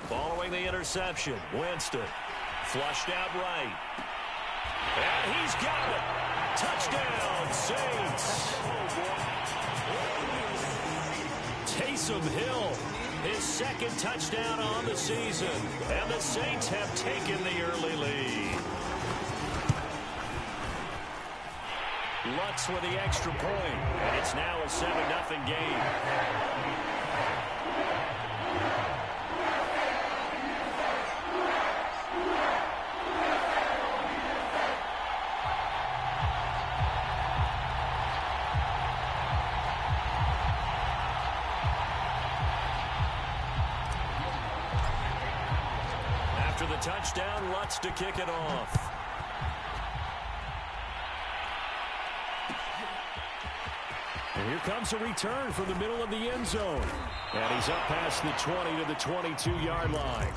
Following the interception, Winston flushed out right. And he's got it. Touchdown, Saints. Taysom Hill, his second touchdown on the season. And the Saints have taken the early lead. Lutz with the extra point. And it's now a 7-0 game. After the touchdown, Lutz to kick it off. And here comes a return from the middle of the end zone. And he's up past the 20 to the 22-yard line.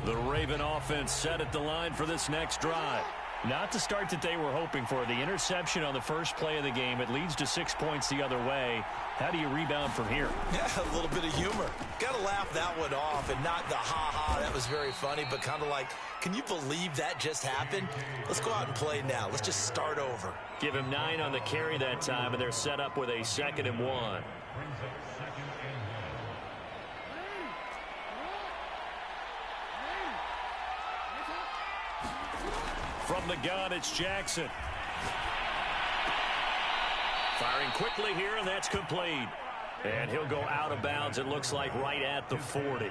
The Raven offense set at the line for this next drive. Not the start that they were hoping for. The interception on the first play of the game. It leads to 6 points the other way. How do you rebound from here? Yeah, a little bit of humor. Got to laugh that one off and not the ha-ha. That was very funny, but kind of like, can you believe that just happened? Let's go out and play now. Let's just start over. Give him 9 on the carry that time, and they're set up with a 2nd and 1. From the gun, it's Jackson. Firing quickly here, and that's complete. And he'll go out of bounds, it looks like, right at the 40.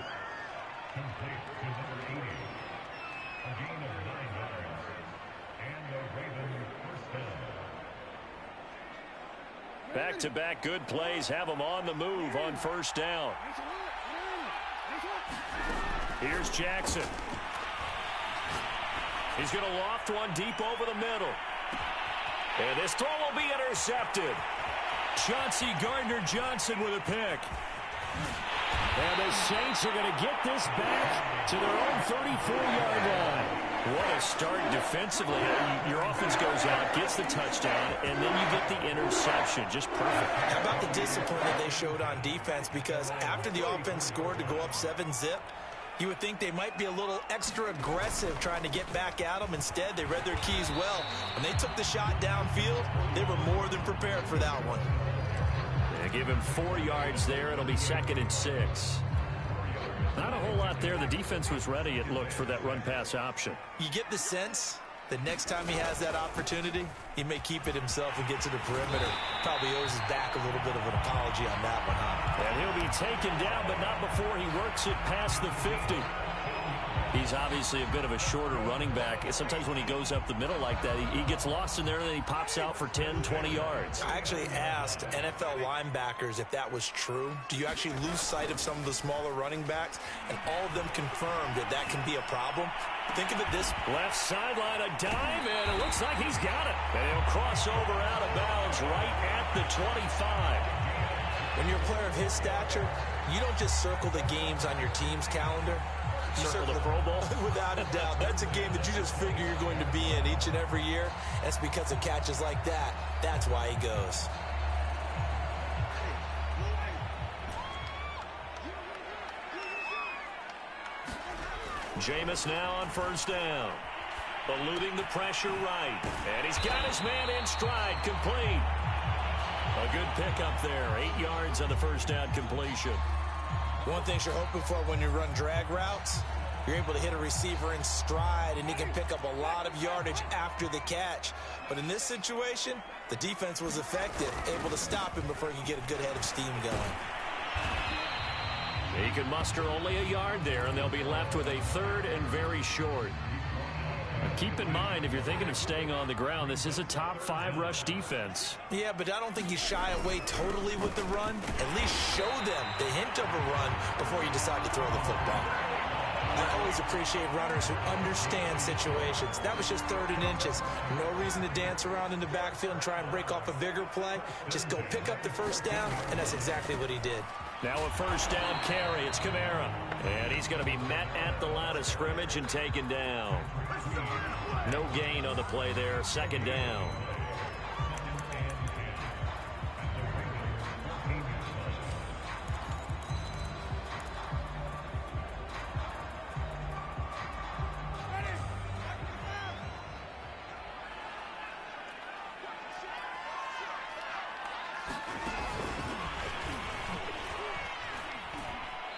Back-to-back good plays have them on the move on first down. Here's Jackson. He's going to loft one deep over the middle. And this throw will be intercepted. Chauncey Gardner-Johnson with a pick. And the Saints are going to get this back to their own 34-yard line. What a start defensively. Your offense goes out, gets the touchdown, and then you get the interception. Just perfect. How about the discipline that they showed on defense? Because after the offense scored to go up 7-zip, you would think they might be a little extra aggressive trying to get back at them. Instead, they read their keys well. When they took the shot downfield, they were more than prepared for that one. They give him 4 yards there. It'll be 2nd and 6. Not a whole lot there. The defense was ready, it looked, for that run-pass option. You get the sense that next time he has that opportunity, he may keep it himself and get to the perimeter. Probably owes his back a little bit of an apology on that one, huh? And he'll be taken down, but not before he works it past the 50. He's obviously a bit of a shorter running back. Sometimes when he goes up the middle like that, he gets lost in there and then he pops out for 10, 20 yards. I actually asked NFL linebackers if that was true. Do you actually lose sight of some of the smaller running backs? And all of them confirmed that that can be a problem. Think of it this way. Left sideline, a dive, and it looks like he's got it. And he'll cross over out of bounds right at the 25. When you're a player of his stature, you don't just circle the games on your team's calendar. You circle the Pro Bowl? Without a doubt. That's a game that you just figure you're going to be in each and every year. That's because of catches like that. That's why he goes. Jameis now on first down. Eluding the pressure right. And he's got his man in stride, complete. A good pickup there. 8 yards on the first down completion. One thing you're hoping for when you run drag routes, you're able to hit a receiver in stride, and he can pick up a lot of yardage after the catch. But in this situation, the defense was effective, able to stop him before he could get a good head of steam going. He can muster only a yard there, and they'll be left with a 3rd and very short. Keep in mind, if you're thinking of staying on the ground, this is a top 5 rush defense. Yeah, but I don't think you shy away totally with the run. At least show them the hint of a run before you decide to throw the football. I always always appreciate runners who understand situations. That was just 3rd and inches. No reason to dance around in the backfield and try and break off a bigger play. Just go pick up the first down, and that's exactly what he did. Now a first down carry. It's Kamara. And he's going to be met at the line of scrimmage and taken down. No gain on the play there. 2nd down.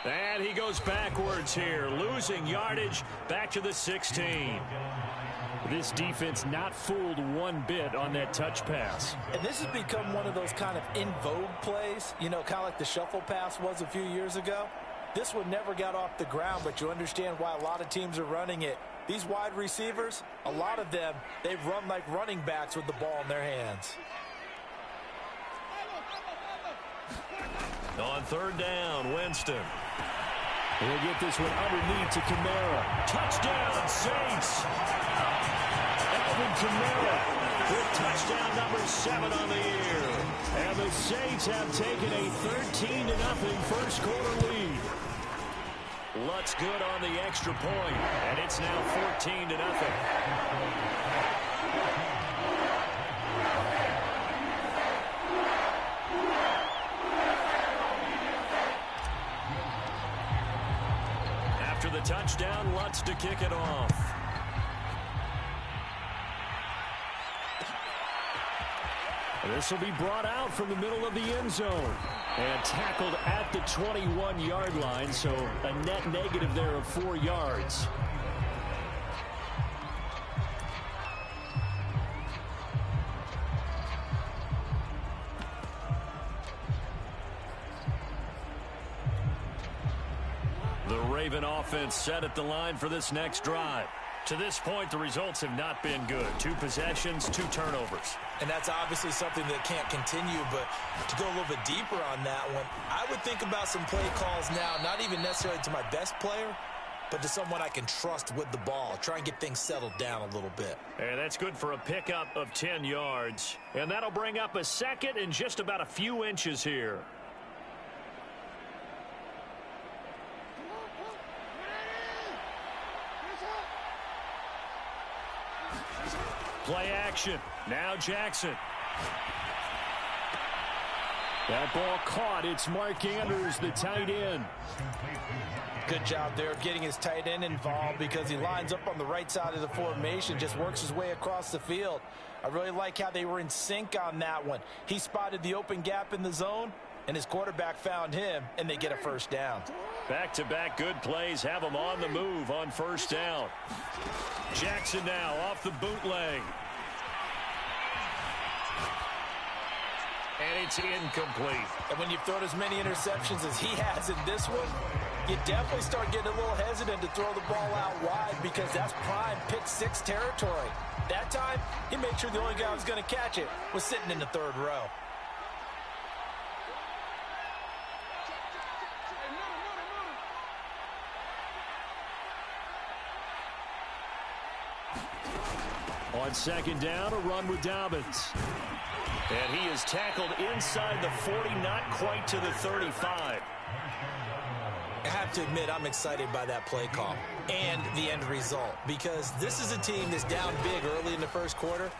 And he goes backwards here, losing yardage back to the 16. This defense not fooled one bit on that touch pass. And this has become one of those kind of in vogue plays, you know, kind of like the shuffle pass was a few years ago. This one never got off the ground, but you understand why a lot of teams are running it. These wide receivers, a lot of them, they run like running backs with the ball in their hands. On 3rd down, Winston. He'll get this one underneath to Kamara. Touchdown, Saints. Alvin Kamara with touchdown number 7 on the year. And the Saints have taken a 13-0 first quarter lead. Lutz good on the extra point, and it's now 14-0. After the touchdown, Lutz to kick it off. This will be brought out from the middle of the end zone and tackled at the 21-yard line, so a net negative there of 4 yards. The Raven offense set at the line for this next drive. To this point, the results have not been good. 2 possessions, 2 turnovers. And that's obviously something that can't continue, but to go a little bit deeper on that one, I would think about some play calls now, not even necessarily to my best player, but to someone I can trust with the ball. Try and get things settled down a little bit. And that's good for a pickup of 10 yards. And that'll bring up a 2nd and just about a few inches here. Play action. Now Jackson. That ball caught. It's Mark Andrews, the tight end. Good job there of getting his tight end involved because he lines up on the right side of the formation, just works his way across the field. I really like how they were in sync on that one. He spotted the open gap in the zone, and his quarterback found him, and they get a first down. Back-to-back good plays have them on the move on first down. Jackson now off the bootleg. And it's incomplete. And when you've thrown as many interceptions as he has in this one, you definitely start getting a little hesitant to throw the ball out wide because that's prime pick 6 territory. That time, he made sure the only guy who was going to catch it was sitting in the 3rd row. On 2nd down, a run with Dobbins. And he is tackled inside the 40, not quite to the 35. I have to admit, I'm excited by that play call and the end result because this is a team that's down big early in the first quarter,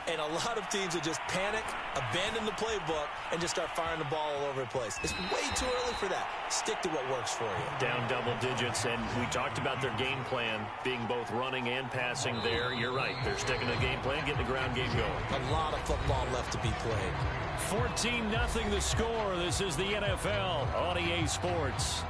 and a lot of teams will just panic, abandon the playbook, and just start firing the ball all over the place. It's way too early for that. Stick to what works for you. Down double digits, and we talked about their game plan being both running and passing there. You're right. They're sticking to the game plan, getting the ground game going. A lot of football left to be played. 14-0 the score. This is the NFL on EA Sports.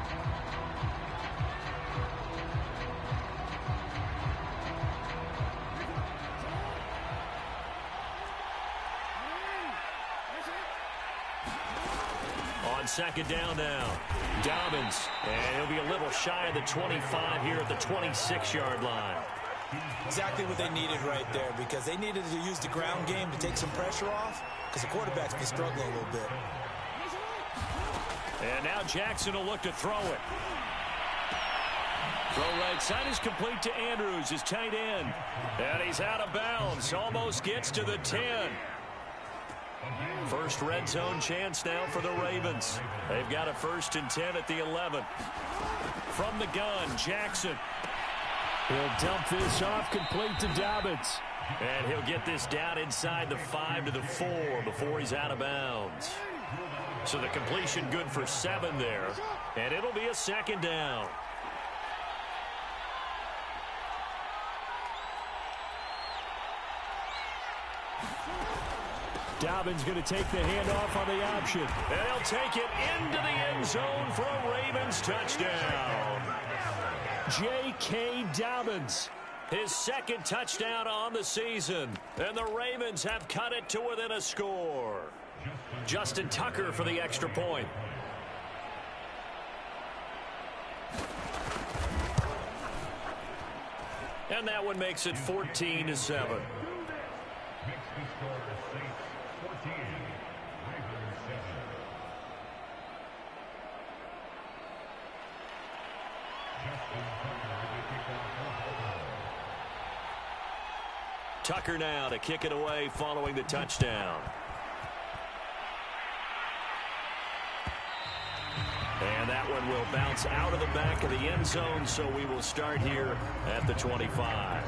On 2nd down now, Dobbins, and he'll be a little shy of the 25 here at the 26-yard line. Exactly what they needed right there because they needed to use the ground game to take some pressure off because the quarterback's been struggling a little bit. And now Jackson will look to throw it. Throw right side is complete to Andrews, his tight end. And he's out of bounds. Almost gets to the 10. First red zone chance now for the Ravens. They've got a 1st and 10 at the 11. From the gun, Jackson. He'll dump this off complete to Dobbins. And he'll get this down inside the 5 to the 4 before he's out of bounds. So the completion good for 7 there. And it'll be a 2nd down. Dobbins going to take the handoff on the option. And he'll take it into the end zone for a Ravens touchdown. J.K. Dobbins, his 2nd touchdown on the season. And the Ravens have cut it to within a score. Justin Tucker for the extra point. And that one makes it 14-7. Tucker now to kick it away following the touchdown. And that one will bounce out of the back of the end zone, so we will start here at the 25.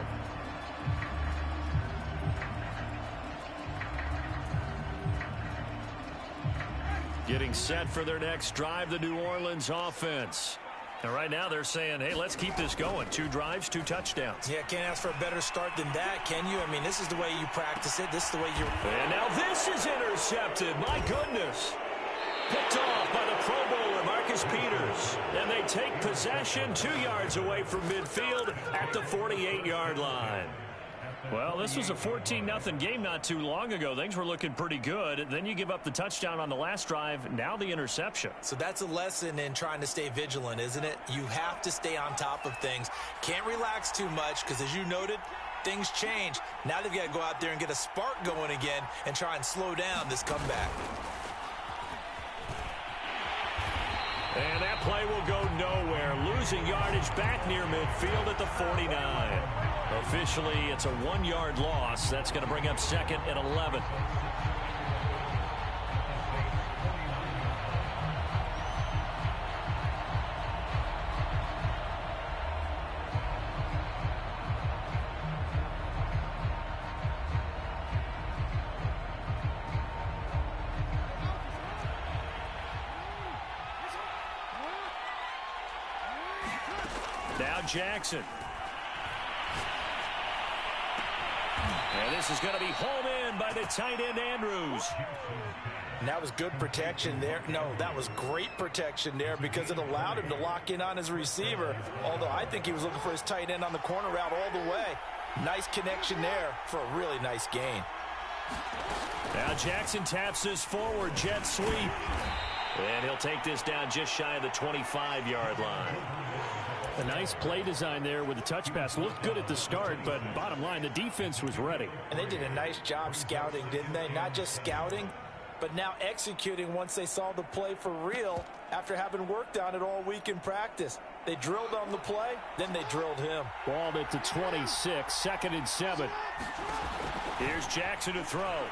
Getting set for their next drive, the New Orleans offense. And right now they're saying, hey, let's keep this going. 2 drives, 2 touchdowns. Yeah, can't ask for a better start than that, can you? I mean, this is the way you practice it. This is the way you... And now this is intercepted. My goodness. Picked off by the Pro Bowler, Marcus Peters. And they take possession 2 yards away from midfield at the 48-yard line. Well, this was a 14-0 game not too long ago. Things were looking pretty good. Then you give up the touchdown on the last drive. Now the interception. So that's a lesson in trying to stay vigilant, isn't it? You have to stay on top of things. Can't relax too much because, as you noted, things change. Now they've got to go out there and get a spark going again and try and slow down this comeback. And that play will go nowhere. Losing yardage back near midfield at the 49. Officially, it's a 1-yard loss. That's going to bring up 2nd and 11. Now Jackson. And this is going to be hauled in by the tight end, Andrews. And that was good protection there. No, that was great protection there because it allowed him to lock in on his receiver. Although I think he was looking for his tight end on the corner route all the way. Nice connection there for a really nice gain. Now Jackson taps this forward jet sweep. And he'll take this down just shy of the 25-yard line. A nice play design there with the touch pass. Looked good at the start, but bottom line, the defense was ready. And they did a nice job scouting, didn't they? Not just scouting, but now executing once they saw the play for real after having worked on it all week in practice. They drilled on the play, then they drilled him. Ball at the 26, 2nd and 7. Here's Jackson to throw.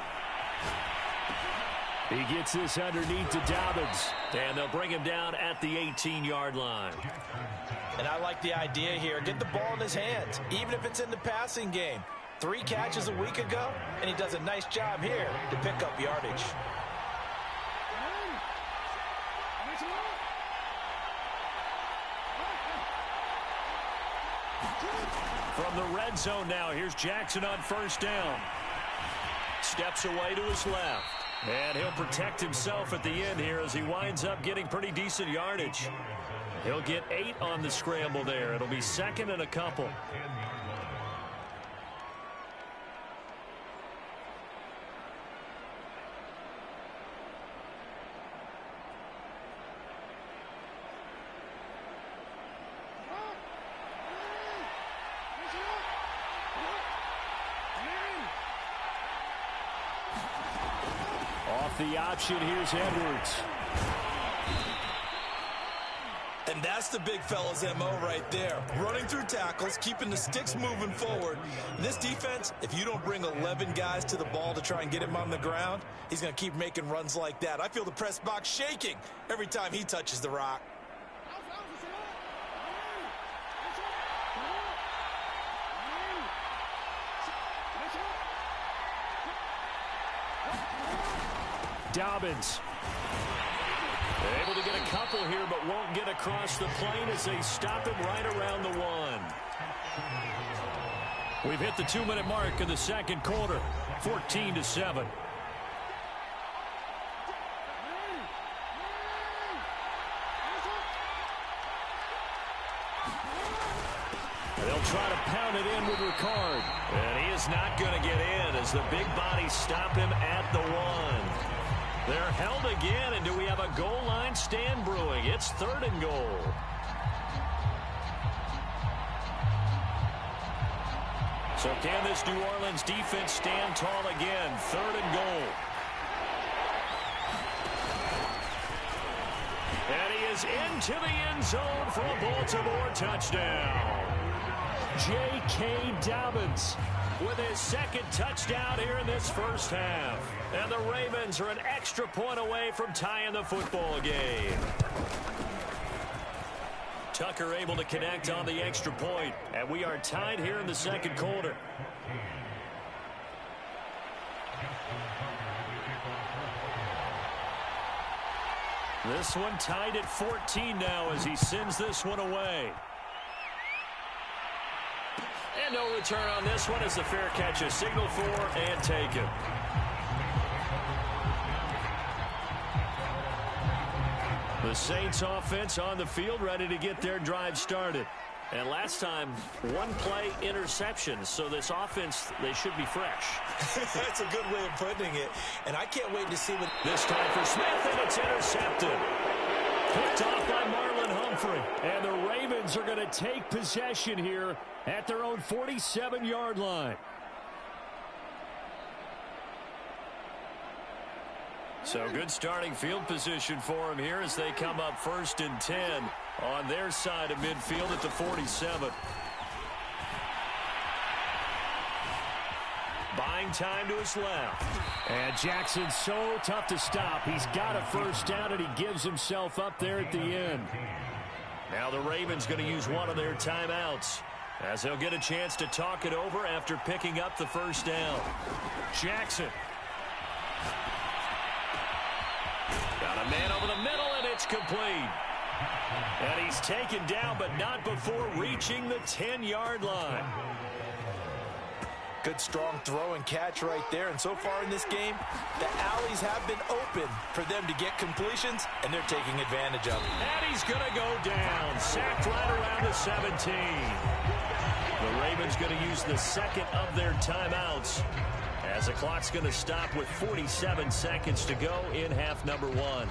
He gets this underneath to Dobbins. And they'll bring him down at the 18-yard line. And I like the idea here. Get the ball in his hands, even if it's in the passing game. 3 catches a week ago, and he does a nice job here to pick up yardage. From the red zone now, here's Jackson on 1st down. Steps away to his left. And he'll protect himself at the end here as he winds up getting pretty decent yardage. He'll get 8 on the scramble there. It'll be 2nd and a couple. Off the option, here's Edwards. And And that's the big fella's MO right there. Running through tackles, keeping the sticks moving forward. This defense, if you don't bring 11 guys to the ball to try and get him on the ground, he's going to keep making runs like that. I feel the press box shaking every time he touches the rock. Dobbins. Able to get a couple here, but won't get across the plane as they stop him right around the 1. We've hit the 2-minute mark in the second quarter, 14-7. They'll try to pound it in with Ricard. And he is not going to get in as the big bodies stop him at the 1. They're held again, and do we have a goal line stand brewing? It's 3rd and goal. So can this New Orleans defense stand tall again? 3rd and goal. And he is into the end zone for a Baltimore touchdown. J.K. Dobbins with his second touchdown here in this first half. And the Ravens are an extra point away from tying the football game. Tucker able to connect on the extra point, and we are tied here in the second quarter. This one tied at 14 now as he sends this one away. And no return on this one as the fair catch is signaled for and taken. The Saints offense on the field ready to get their drive started. And last time, one play interception. So this offense, they should be fresh. That's a good way of putting it. And I can't wait to see what... This time for Smith, and it's intercepted. Picked off by Marlon Humphrey. And the Ravens are going to take possession here at their own 47-yard line. So good starting field position for them here as they come up 1st and 10 on their side of midfield at the 47. Buying time to his left. And Jackson's so tough to stop. He's got a first down, and he gives himself up there at the end. Now the Ravens going to use one of their timeouts as they'll get a chance to talk it over after picking up the first down. Jackson. Got a man over the middle, and it's complete. And he's taken down, but not before reaching the 10-yard line. Good, strong throw and catch right there. And so far in this game, the alleys have been open for them to get completions, and they're taking advantage of it. And he's going to go down. Sacked right around the 17. The Ravens going to use the second of their timeouts as the clock's going to stop with 47 seconds to go in half number 1.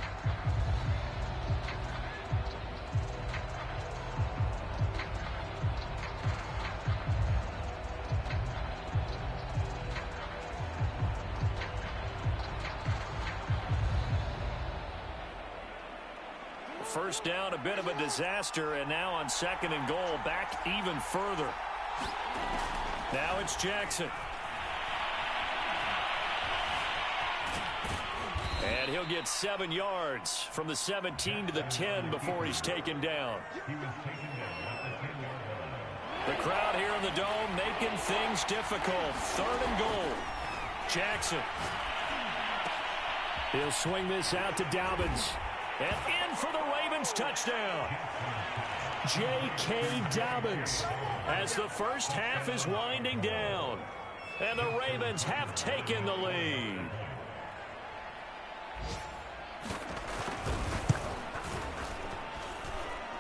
First down, a bit of a disaster, and now on 2nd and goal, back even further. Now it's Jackson. And he'll get 7 yards from the 17 to the 10 before he's taken down. The crowd here in the Dome making things difficult. 3rd and goal. Jackson. He'll swing this out to Dobbins. And in for the Ravens touchdown. J.K. Dobbins as the first half is winding down. And the Ravens have taken the lead.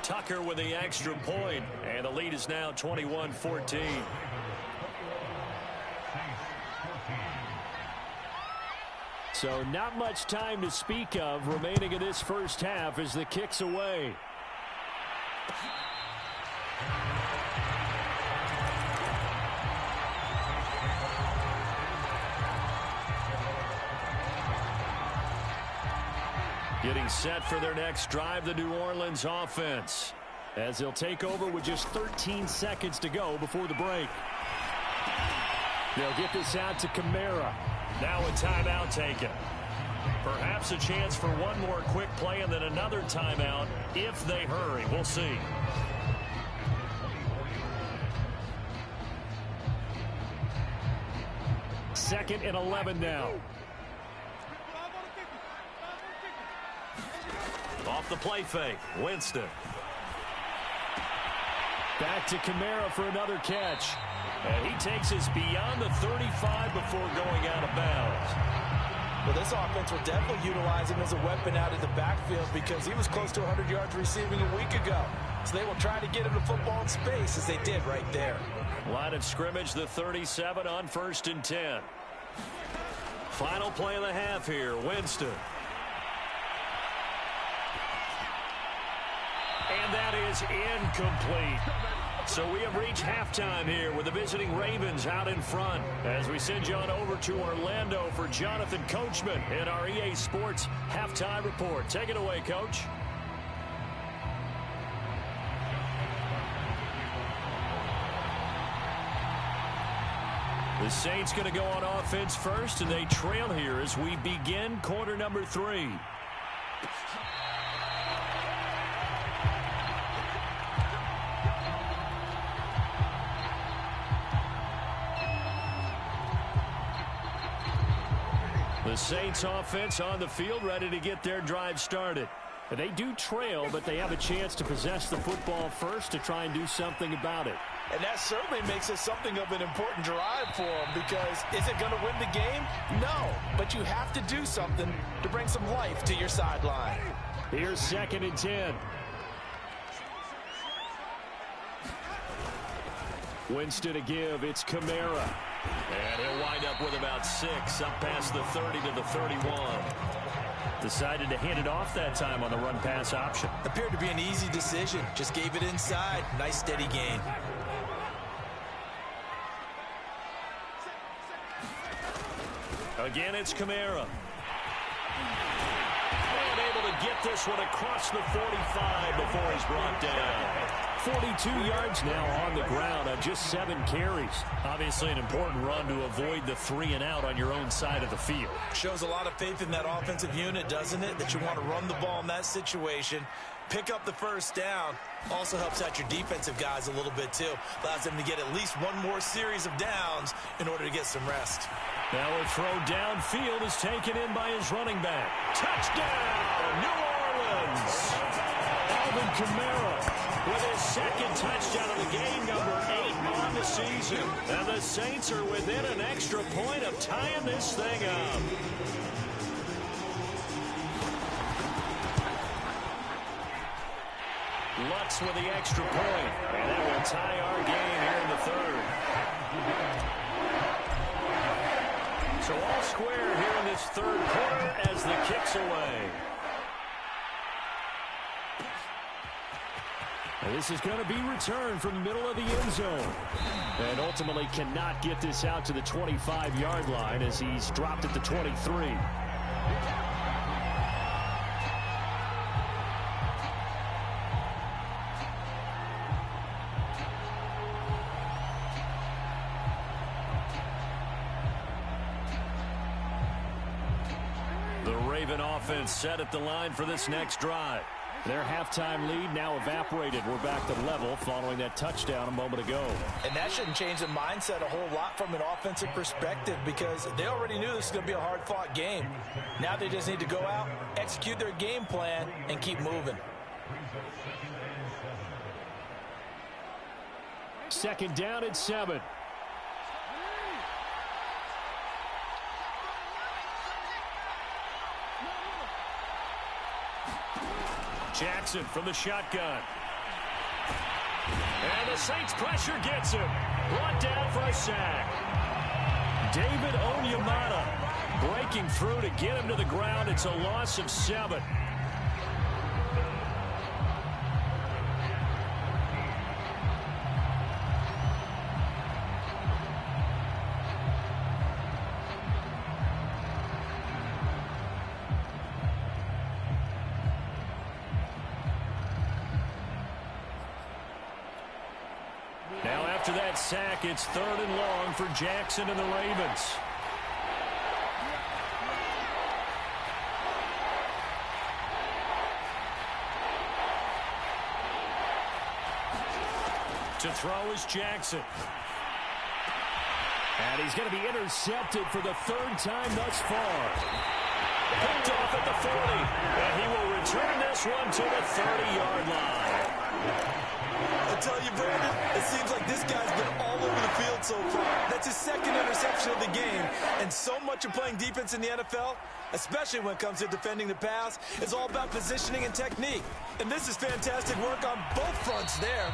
Tucker with the extra point, and the lead is now 21-14. So not much time to speak of remaining in this first half as the kick's away. Getting set for their next drive, the New Orleans offense. as he'll take over with just 13 seconds to go before the break. They'll get this out to Kamara. Now a timeout taken. Perhaps a chance for one more quick play and then another timeout if they hurry. We'll see. Second and 11 now. Off the play fake, Winston. Back to Kamara for another catch. And he takes us beyond the 35 before going out of bounds. Well, this offense will definitely utilize him as a weapon out in the backfield because he was close to 100 yards receiving a week ago. So they will try to get him the football in space as they did right there. Line of scrimmage, the 37 on 1st and 10. Final play of the half here, Winston. And that is incomplete. So we have reached halftime here with the visiting Ravens out in front. As we send you on over to Orlando for Jonathan Coachman in our EA Sports Halftime Report. Take it away, Coach. The Saints going to go on offense first, and they trail here as we begin quarter number 3. The Saints offense on the field ready to get their drive started. And they do trail, but they have a chance to possess the football first to try and do something about it. And that certainly makes it something of an important drive for them because is it going to win the game? No, but you have to do something to bring some life to your sideline. Here's 2nd and 10. Winston to give. It's Kamara. And he'll wind up with about 6 up past the 30 to the 31. Decided to hand it off that time on the run-pass option. Appeared to be an easy decision. Just gave it inside. Nice steady gain. Again, it's Kamara. And able to get this one across the 45 before he's brought down. 42 yards now on the ground on just 7 carries. Obviously an important run to avoid the 3 and out on your own side of the field. Shows a lot of faith in that offensive unit, doesn't it? That you want to run the ball in that situation. Pick up the first down. Also helps out your defensive guys a little bit, too. Allows them to get at least one more series of downs in order to get some rest. Now a throw downfield is taken in by his running back. Touchdown, New Orleans! Alvin Kamara with his 2nd touchdown of the game, number 8 on the season. And the Saints are within an extra point of tying this thing up. Lutz with the extra point. And that will tie our game here in the 3rd. So all square here in this 3rd quarter as the kick's away. And this is going to be returned from the middle of the end zone. And ultimately cannot get this out to the 25-yard line as he's dropped at the 23. The Raven offense set at the line for this next drive. Their halftime lead now evaporated. We're back to level following that touchdown a moment ago. And that shouldn't change the mindset a whole lot from an offensive perspective because they already knew this was going to be a hard-fought game. Now they just need to go out, execute their game plan, and keep moving. 2nd down and 7. Jackson from the shotgun. And the Saints pressure gets him. Brought down for a sack. David Onyemata breaking through to get him to the ground. It's a loss of 7. Now after that sack, it's 3rd and long for Jackson and the Ravens. To throw is Jackson. And he's going to be intercepted for the 3rd time thus far. Picked off at the 40. And he will return this one to the 30-yard line. I tell you, Brandon, it seems like this guy's been all over the field so far. That's his 2nd interception of the game. And so much of playing defense in the NFL, especially when it comes to defending the pass, is all about positioning and technique. And this is fantastic work on both fronts there.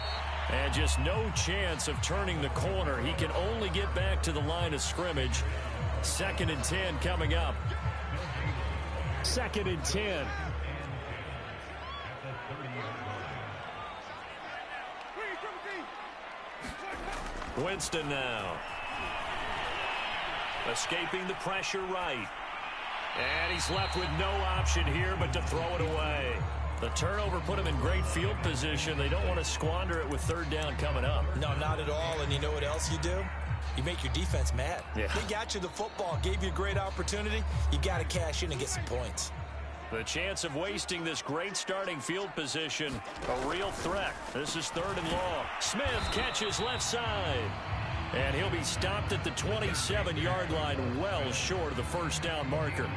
And just no chance of turning the corner. He can only get back to the line of scrimmage. 2nd and 10 coming up. 2nd and 10. Winston now. Escaping the pressure right. And he's left with no option here but to throw it away. The turnover put him in great field position. They don't want to squander it with 3rd down coming up. No, not at all. And you know what else you do? You make your defense mad. Yeah. They got you the football, gave you a great opportunity. You got to cash in and get some points. The chance of wasting this great starting field position, a real threat. This is 3rd and long. Smith catches left side. And he'll be stopped at the 27-yard line, well short of the 1st down marker.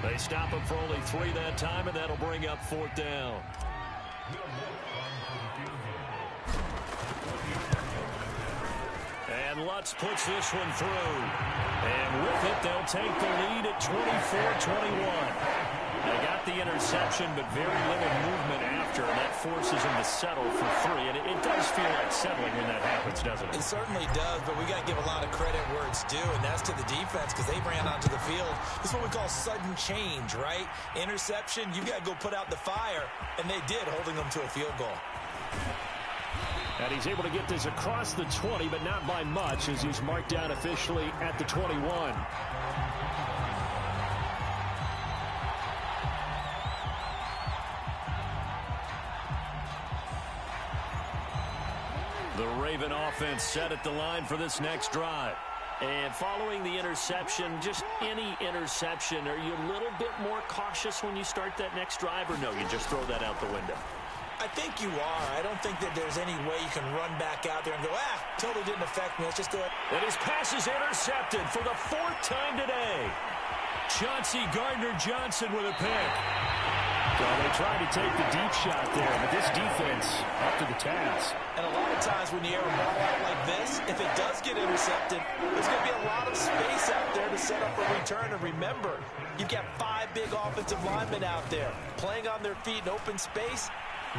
They stop him for only 3 that time, and that'll bring up 4th down. And Lutz puts this one through. And with it, they'll take the lead at 24-21. They got the interception, but very little movement after, and that forces him to settle for 3. And it does feel like settling when that happens, doesn't it? It certainly does, but we got to give a lot of credit where it's due, and that's to the defense because they ran onto the field. This is what we call sudden change, right? Interception, you got to go put out the fire, and they did, holding them to a field goal. And he's able to get this across the 20, but not by much, as he's marked down officially at the 21. The Raven offense set at the line for this next drive. And following the interception, just any interception, are you a little bit more cautious when you start that next drive, or no, you just throw that out the window? I think you are. I don't think that there's any way you can run back out there and go, totally didn't affect me. Let's just go ahead. And his pass is intercepted for the 4th time today. Chauncey Gardner-Johnson with a pick. Well, they tried to take the deep shot there, but this defense up to the task. And a lot of times when you air a ball out like this, if it does get intercepted, there's going to be a lot of space out there to set up a return. And remember, you've got 5 big offensive linemen out there playing on their feet in open space.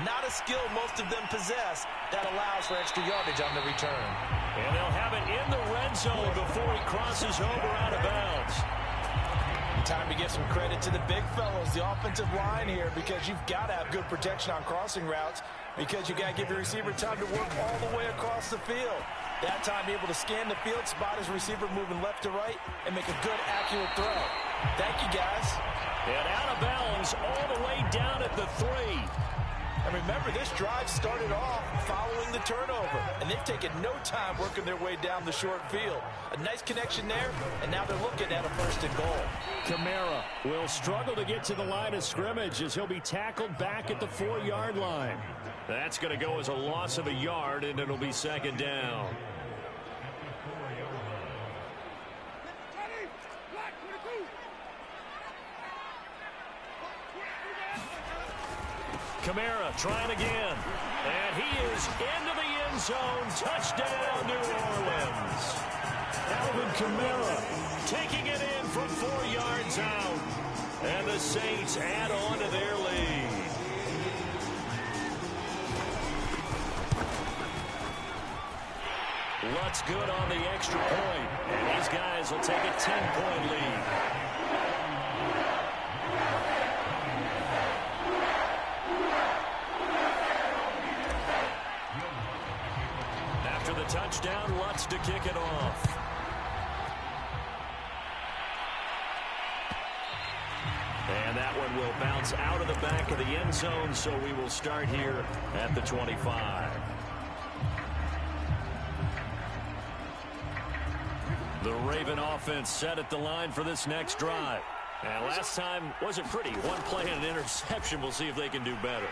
Not a skill most of them possess that allows for extra yardage on the return. And they'll have it in the red zone before he crosses over out of bounds. Time to give some credit to the big fellows, the offensive line here, because you've got to have good protection on crossing routes, because you got to give your receiver time to work all the way across the field. That time able to scan the field, spot his receiver moving left to right, and make a good, accurate throw. Thank you, guys. And out of bounds all the way down at the 3. And remember, this drive started off following the turnover, and they've taken no time working their way down the short field. A nice connection there, and now they're looking at a 1st and goal. Kamara will struggle to get to the line of scrimmage as he'll be tackled back at the 4-yard line. That's going to go as a loss of a yard, and it'll be 2nd down. Kamara trying again. And he is into the end zone. Touchdown, New Orleans. Alvin Kamara taking it in from 4 yards out. And the Saints add on to their lead. Lutz good on the extra point. And these guys will take a 10-point lead. After the touchdown, Lutz to kick it off. And that one will bounce out of the back of the end zone, so we will start here at the 25. The Raven offense set at the line for this next drive. And last time wasn't pretty. One play and an interception. We'll see if they can do better.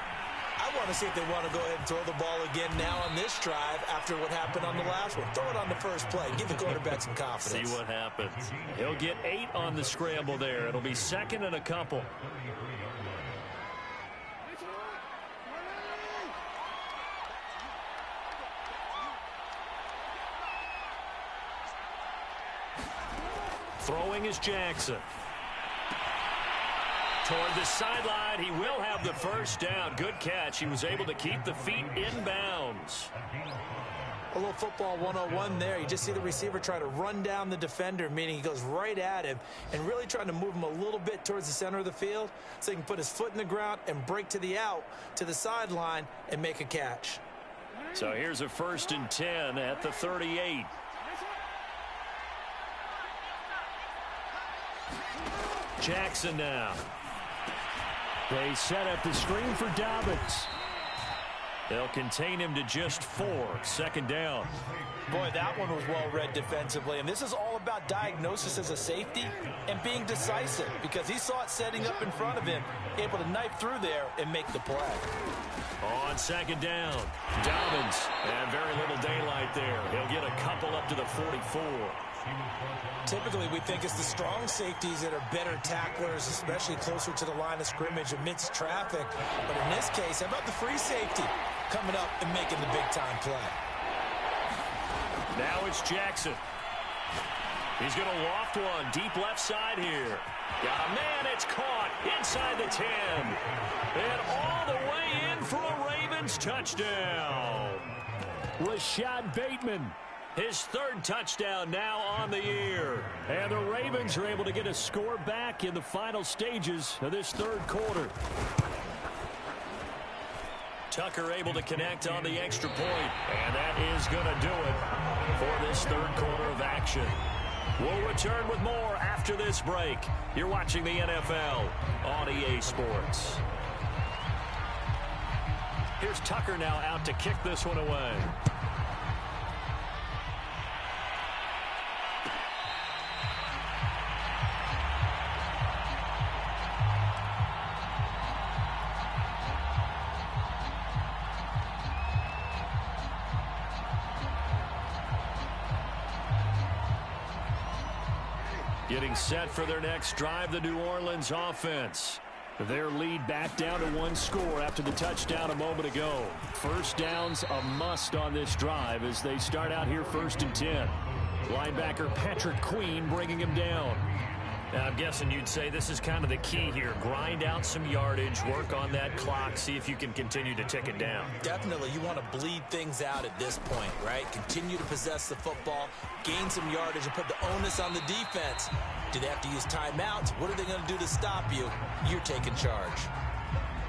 I want to see if they want to go ahead and throw the ball again now on this drive after what happened on the last one. Throw it on the first play. Give the quarterback some confidence. See what happens. He'll get 8 on the scramble there. It'll be 2nd and a couple. Throwing is Jackson. Toward the sideline, he will have the first down. Good catch. He was able to keep the feet in bounds. A little football 101 there. You just see the receiver try to run down the defender, meaning he goes right at him and really trying to move him a little bit towards the center of the field so he can put his foot in the ground and break to the out, to the sideline, and make a catch. So here's a 1st and 10 at the 38. Jackson now. They set up the screen for Dobbins. They'll contain him to just 4. 2nd down. Boy, that one was well read defensively. And this is all about diagnosis as a safety and being decisive because he saw it setting up in front of him, able to knife through there and make the play. On 2nd down, Dobbins. And very little daylight there. He'll get a couple up to the 44. Typically, we think it's the strong safeties that are better tacklers, especially closer to the line of scrimmage amidst traffic. But in this case, how about the free safety coming up and making the big-time play? Now it's Jackson. He's going to loft one deep left side here. Got a man, it's caught inside the 10. And all the way in for a Ravens touchdown. Rashad Bateman. His 3rd touchdown now on the year. And the Ravens are able to get a score back in the final stages of this 3rd quarter. Tucker able to connect on the extra point. And that is going to do it for this 3rd quarter of action. We'll return with more after this break. You're watching the NFL on EA Sports. Here's Tucker now out to kick this one away. Getting set for their next drive, the New Orleans offense. Their lead back down to 1 score after the touchdown a moment ago. 1st down's a must on this drive as they start out here 1st and 10. Linebacker Patrick Queen bringing him down. Now, I'm guessing you'd say this is kind of the key here. Grind out some yardage, work on that clock, see if you can continue to tick it down. Definitely. You want to bleed things out at this point, right? Continue to possess the football, gain some yardage, and put the onus on the defense. Do they have to use timeouts? What are they going to do to stop you? You're taking charge.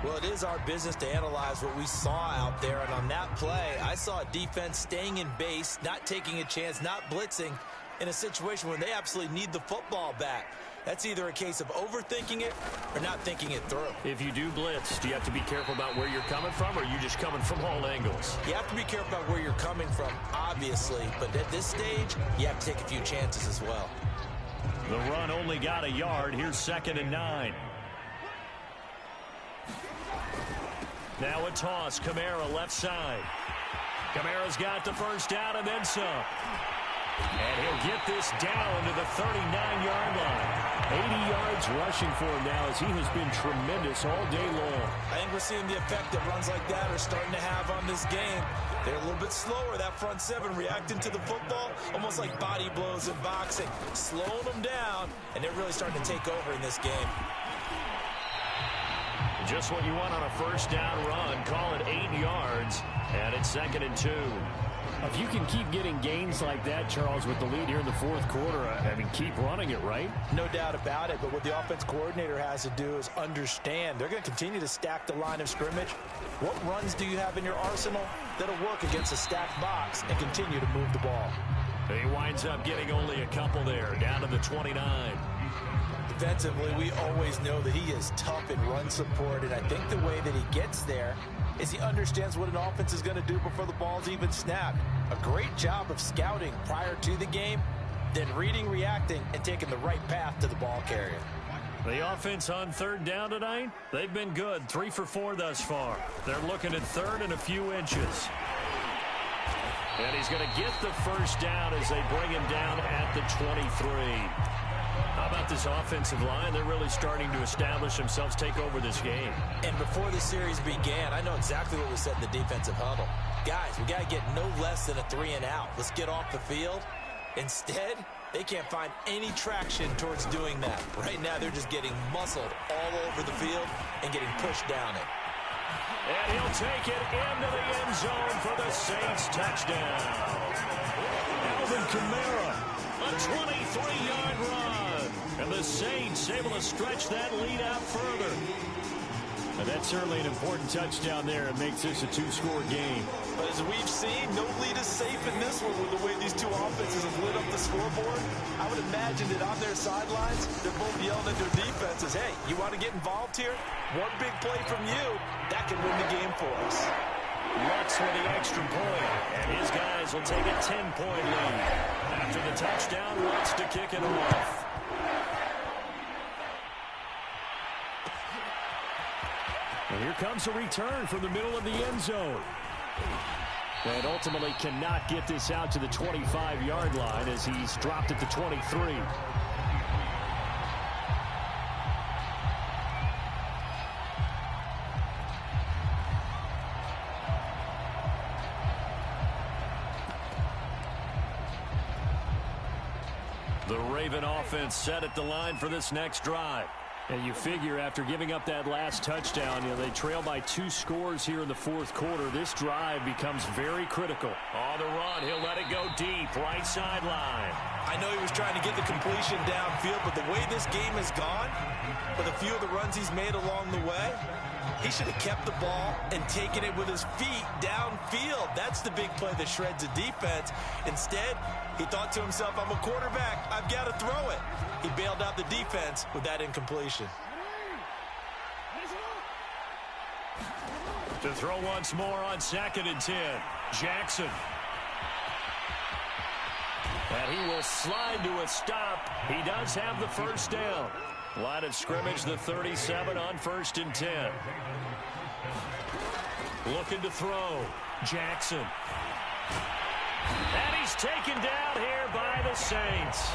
Well, it is our business to analyze what we saw out there, and on that play, I saw a defense staying in base, not taking a chance, not blitzing, in a situation where they absolutely need the football back. That's either a case of overthinking it or not thinking it through. If you do blitz, do you have to be careful about where you're coming from, or are you just coming from all angles? You have to be careful about where you're coming from, obviously, but at this stage, you have to take a few chances as well. The run only got a yard. Here's 2nd and 9. Now a toss. Kamara left side. Kamara's got the first down and then some. And he'll get this down to the 39-yard line. 80 yards rushing for him now as he has been tremendous all day long. I think we're seeing the effect that runs like that are starting to have on this game. They're a little bit slower, that front 7, reacting to the football, almost like body blows in boxing, slowing them down, and they're really starting to take over in this game. Just what you want on a first down run. Call it 8 yards, and it's 2nd and 2. If you can keep getting gains like that, Charles, with the lead here in the 4th quarter, I mean, keep running it, right? No doubt about it, but what the offense coordinator has to do is understand. They're going to continue to stack the line of scrimmage. What runs do you have in your arsenal that'll work against a stacked box and continue to move the ball? He winds up getting only a couple there, down to the 29. Defensively, we always know that he is tough in run support, and I think the way that he gets there is he understands what an offense is going to do before the ball's even snapped. A great job of scouting prior to the game, then reading, reacting, and taking the right path to the ball carrier. The offense on third down tonight, they've been good. 3 for 4 thus far. They're looking at third and a few inches. And he's going to get the first down as they bring him down at the 23. How about this offensive line? They're really starting to establish themselves, take over this game. And before the series began, I know exactly what we said in the defensive huddle. Guys, we got to get no less than a 3 and out. Let's get off the field. Instead, they can't find any traction towards doing that. Right now, they're just getting muscled all over the field and getting pushed down it. And he'll take it into the end zone for the Saints touchdown. Alvin Kamara, a 23-yard run. And the Saints able to stretch that lead out further. And that's certainly an important touchdown there. It makes this a 2-score game. But as we've seen, no lead is safe in this one with the way these two offenses have lit up the scoreboard. I would imagine that on their sidelines, they're both yelling at their defenses, hey, you want to get involved here? One big play from you, that can win the game for us. Lutz for the extra point, and his guys will take a 10-point lead. After the touchdown, Lutz to kick it off. And here comes a return from the middle of the end zone. And ultimately cannot get this out to the 25-yard line as he's dropped at the 23. The Raven offense set at the line for this next drive. And you figure after giving up that last touchdown, they trail by 2 scores here in the fourth quarter. This drive becomes very critical. On the run, he'll let it go deep, right sideline. I know he was trying to get the completion downfield, but the way this game has gone, with a few of the runs he's made along the way, he should have kept the ball and taken it with his feet downfield. That's the big play that shreds a defense. Instead, he thought to himself, I'm a quarterback, I've got to throw it. He bailed out the defense with that incompletion. To throw once more on 2nd and 10. Jackson. And he will slide to a stop. He does have the first down. Line of scrimmage, the 37 on 1st and 10. Looking to throw. Jackson. And he's taken down here by the Saints.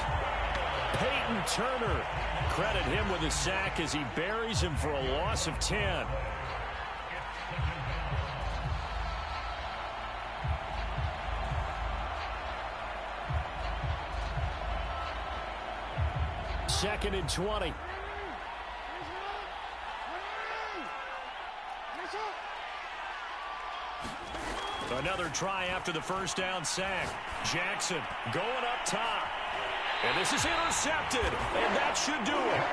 Peyton Turner. Credit him with a sack as he buries him for a loss of 10. Second and 20. Another try after the first down sack. Jackson going up top. And this is intercepted, and that should do it.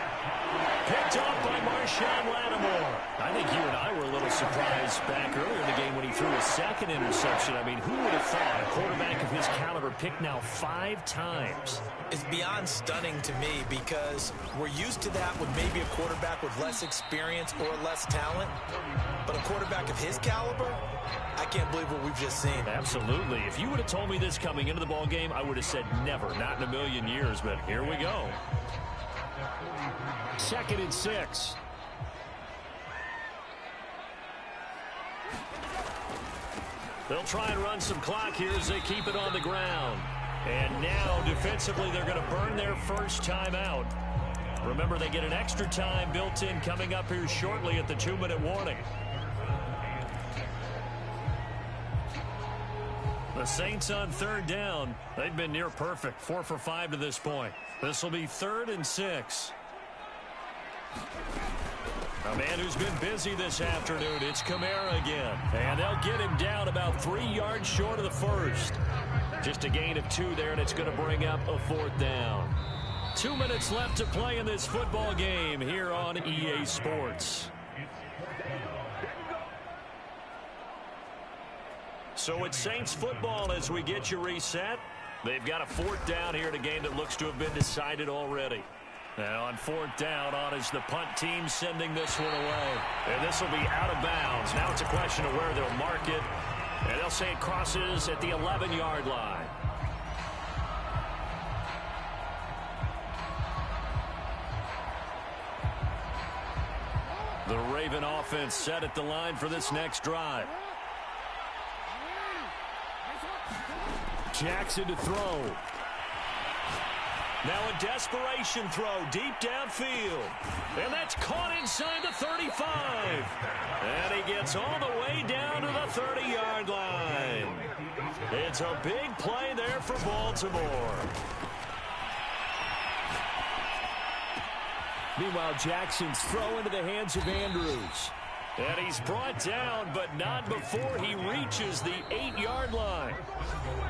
Picked off by Marshawn Lattimore. I think you and I were a little surprised back earlier in the game when he threw a second interception. I mean, who would have thought a quarterback of his caliber picked now 5 times? It's beyond stunning to me because we're used to that with maybe a quarterback with less experience or less talent. But a quarterback of his caliber, I can't believe what we've just seen. Absolutely. If you would have told me this coming into the ball game, I would have said never, not in a million years. But here we go. 2nd and 6. They'll try and run some clock here as they keep it on the ground. And now, defensively, they're going to burn their first timeout. Remember, they get an extra time built in coming up here shortly at the 2-minute warning. The Saints on third down. They've been near perfect. 4 for 5 to this point. This will be 3rd and 6. A man who's been busy this afternoon. It's Kamara again. And they'll get him down about 3 yards short of the first. Just a gain of 2 there, and it's going to bring up a 4th down. 2 minutes left to play in this football game here on EA Sports. So it's Saints football as we get you reset. They've got a 4th down here in a game that looks to have been decided already. And on 4th down, on is the punt team sending this one away. And this will be out of bounds. Now it's a question of where they'll mark it. And they'll say it crosses at the 11-yard line. The Raven offense set at the line for this next drive. Jackson to throw. Now a desperation throw deep downfield. And that's caught inside the 35. And he gets all the way down to the 30-yard line. It's a big play there for Baltimore. Meanwhile, Jackson's throw into the hands of Andrews. And he's brought down, but not before he reaches the 8-yard line.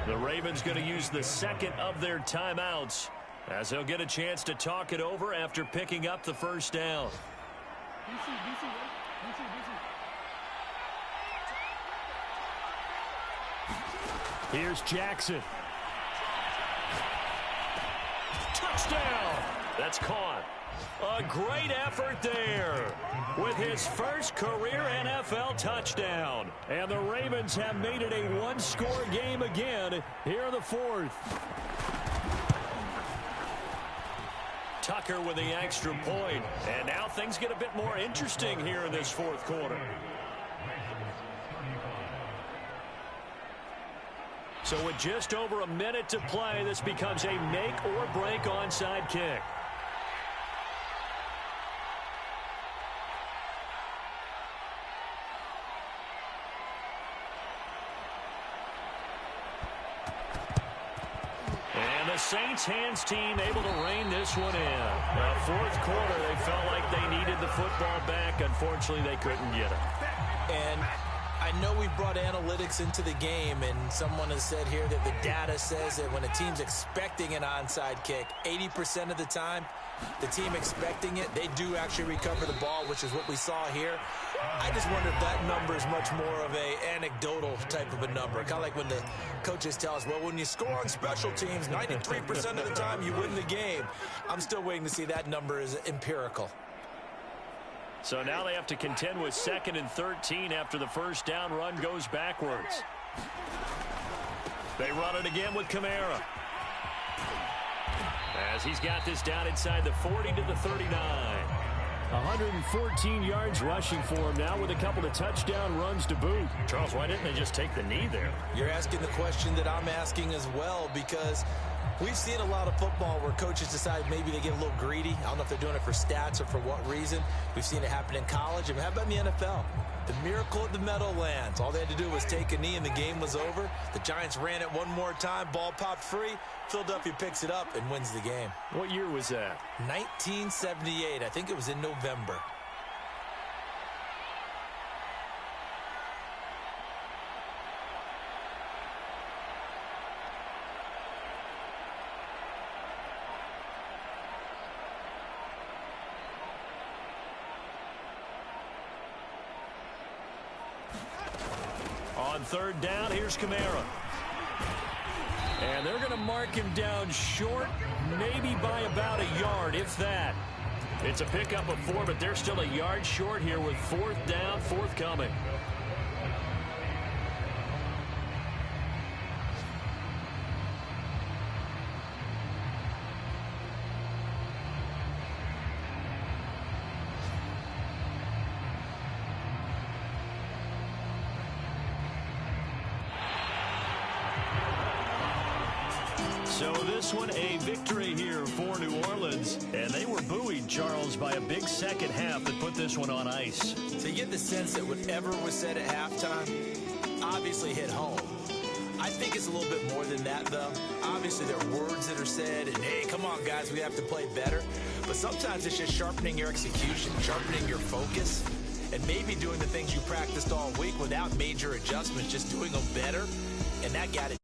The Ravens going to use the second of their timeouts, as they'll get a chance to talk it over after picking up the first down. Here's Jackson. Touchdown! That's caught. A great effort there with his first career NFL touchdown. And the Ravens have made it a one-score game again here in the fourth. Tucker with the extra point. And now things get a bit more interesting here in this fourth quarter. So with just over a minute to play, this becomes a make-or-break onside kick. And the Saints hands team able to rein this one in. Fourth quarter, they felt like they needed the football back. Unfortunately, they couldn't get it. And I know we brought analytics into the game, and someone has said here that the data says that when a team's expecting an onside kick, 80% of the time, the team expecting it, they do actually recover the ball, which is what we saw here. I just wonder if that number is much more of a anecdotal type of a number. Kind of like when the coaches tell us, well, when you score on special teams, 93% of the time you win the game. I'm still waiting to see that number is empirical. So now they have to contend with 2nd and 13 after the first down run goes backwards. They run it again with Kamara, as he's got this down inside the 40 to the 39. 114 yards rushing for him now with a couple of touchdown runs to boot. Charles, why didn't they just take the knee there? You're asking the question that I'm asking as well, because we've seen a lot of football where coaches decide maybe they get a little greedy. I don't know if they're doing it for stats or for what reason. We've seen it happen in college. And how about in the NFL? The miracle at the Meadowlands. All they had to do was take a knee and the game was over. The Giants ran it one more time. Ball popped free. Philadelphia picks it up and wins the game. What year was that? 1978. I think it was in November. On third down, here's Kamara. And they're going to mark him down short, maybe by about a yard, if that. It's a pickup of 4, but they're still a yard short here with fourth down forthcoming. So this one a victory here for New Orleans. And they were buoyed, Charles, by a big second half that put this one on ice. So you get the sense that whatever was said at halftime obviously hit home. I think it's a little bit more than that, though. Obviously, there are words that are said, and, hey, come on, guys, we have to play better. But sometimes it's just sharpening your execution, sharpening your focus, and maybe doing the things you practiced all week without major adjustments, just doing them better, and that got it.